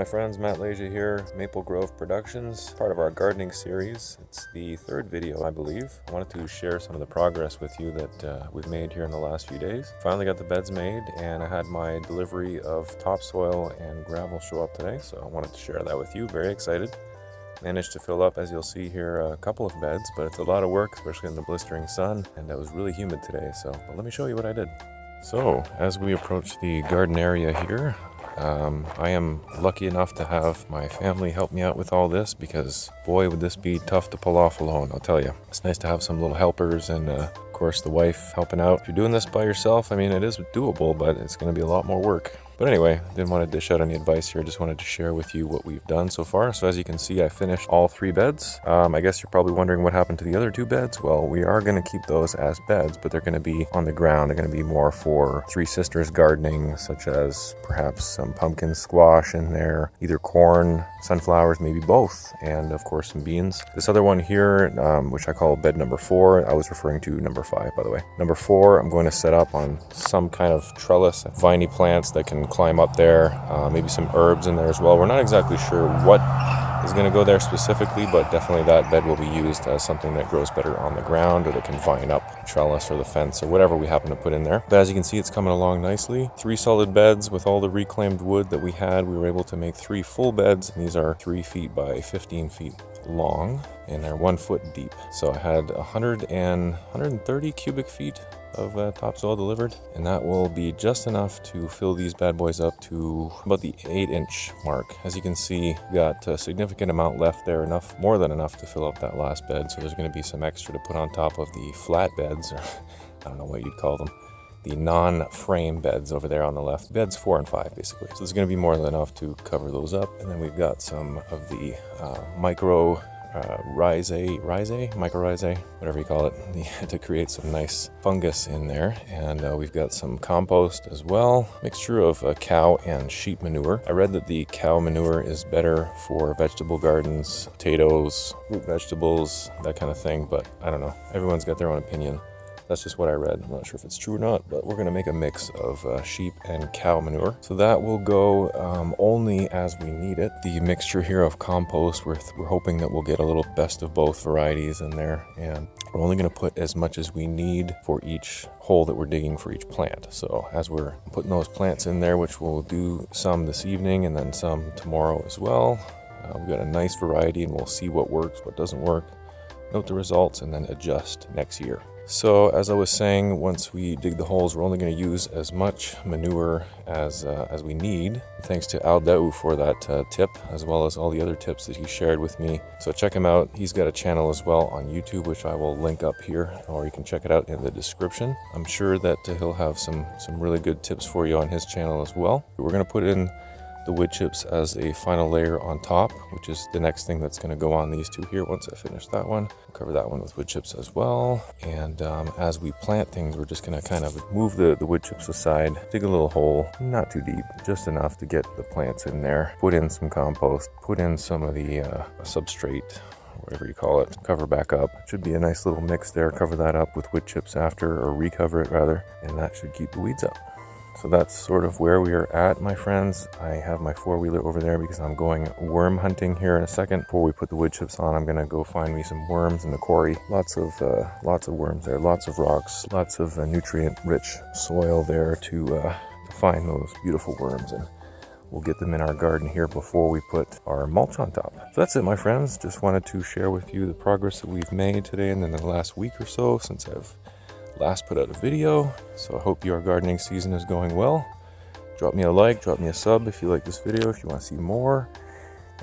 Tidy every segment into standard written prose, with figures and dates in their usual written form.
friends, Matt Leja here, Maple Grove Productions, part of our gardening series. It's the third video, I believe. I wanted to share some of the progress with you that we've made here in the last few days. Finally got the beds made, and I had my delivery of topsoil and gravel show up today, so I wanted to share that with you. Very excited. Managed to fill up, as you'll see here, a couple of beds, but it's a lot of work, especially in the blistering sun, and it was really humid today, but let me show you what I did. So, as we approach the garden area here, I am lucky enough to have my family help me out with all this because, boy, would this be tough to pull off alone, I'll tell you. It's nice to have some little helpers and, of course, the wife helping out. If you're doing this by yourself, I mean, it is doable, but it's going to be a lot more work. But anyway, didn't want to dish out any advice here. Just wanted to share with you what we've done so far. So as you can see, I finished all 3 beds. I guess you're probably wondering what happened to the other 2 beds. Well, we are going to keep those as beds, but they're going to be on the ground. They're going to be more for 3 sisters gardening, such as perhaps some pumpkin squash in there, either corn, sunflowers, maybe both, and of course some beans. This other one here, which I call bed number 4, I was referring to number 5, by the way. Number 4, I'm going to set up on some kind of trellis, viney plants that can climb up there, maybe some herbs in there as well. We're not exactly sure what is going to go there specifically, but definitely that bed will be used as something that grows better on the ground, or that can vine up the trellis or the fence or whatever we happen to put in there. But as you can see, it's coming along nicely. 3 solid beds with all the reclaimed wood that we had. We were able to make 3 full beds, and these are 3 feet by 15 feet long, and they're 1 foot deep. So I had 130 cubic feet of topsoil delivered, and that will be just enough to fill these bad boys up to about the 8-inch mark. As you can see, we got a significant amount left there, more than enough to fill up that last bed. So there's going to be some extra to put on top of the flat beds, or I don't know what you'd call them, the non-frame beds over there on the left. Beds 4 and 5 basically. So there's going to be more than enough to cover those up. And then we've got some of the mycorrhizae, whatever you call it, to create some nice fungus in there. And we've got some compost as well, mixture of cow and sheep manure. I read that the cow manure is better for vegetable gardens, potatoes, root vegetables, that kind of thing, but I don't know. Everyone's got their own opinion. That's just what I read. I'm not sure if it's true or not, but we're going to make a mix of sheep and cow manure. So that will go only as we need it. The mixture here of compost, we're hoping that we'll get a little best of both varieties in there. And we're only going to put as much as we need for each hole that we're digging for each plant. So as we're putting those plants in there, which we'll do some this evening and then some tomorrow as well, we've got a nice variety, and we'll see what works, what doesn't work, note the results, and then adjust next year. So as I was saying, once we dig the holes, we're only going to use as much manure as we need. Thanks to Aldau for that tip, as well as all the other tips that he shared with me. So check him out. He's got a channel as well on YouTube, which I will link up here, or you can check it out in the description. I'm sure that he'll have some really good tips for you on his channel as well. We're going to put in the wood chips as a final layer on top, which is the next thing that's going to go on these 2 here. Once I finish that one, I'll cover that one with wood chips as well. And as we plant things, we're just going to kind of move the wood chips aside, dig a little hole, not too deep, just enough to get the plants in there, put in some compost, put in some of the substrate, whatever you call it, cover back up. Should be a nice little mix there. Cover that up with wood chips after, or recover it rather, and that should keep the weeds up. So that's sort of where we are at, my friends. I have my 4-wheeler over there because I'm going worm hunting here in a second. Before we put the wood chips on, I'm gonna go find me some worms in the quarry. Lots of worms there, lots of rocks, lots of nutrient-rich soil there to find those beautiful worms, and we'll get them in our garden here before we put our mulch on top. So that's it, my friends. Just wanted to share with you the progress that we've made today and in the last week or so since I've last put out a video. So I hope your gardening season is going well. Drop me a like, drop me a sub if you like this video, if you want to see more.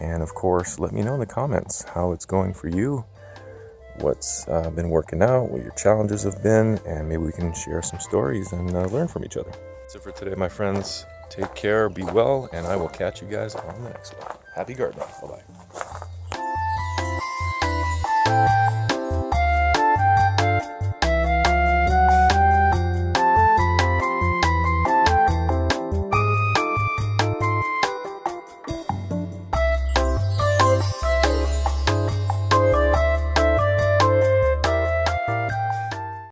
And of course, let me know in the comments how it's going for you, what's been working out, what your challenges have been, and maybe we can share some stories and learn from each other. That's it for today, my friends. Take care, be well, and I will catch you guys on the next one. Happy gardening. Bye-bye.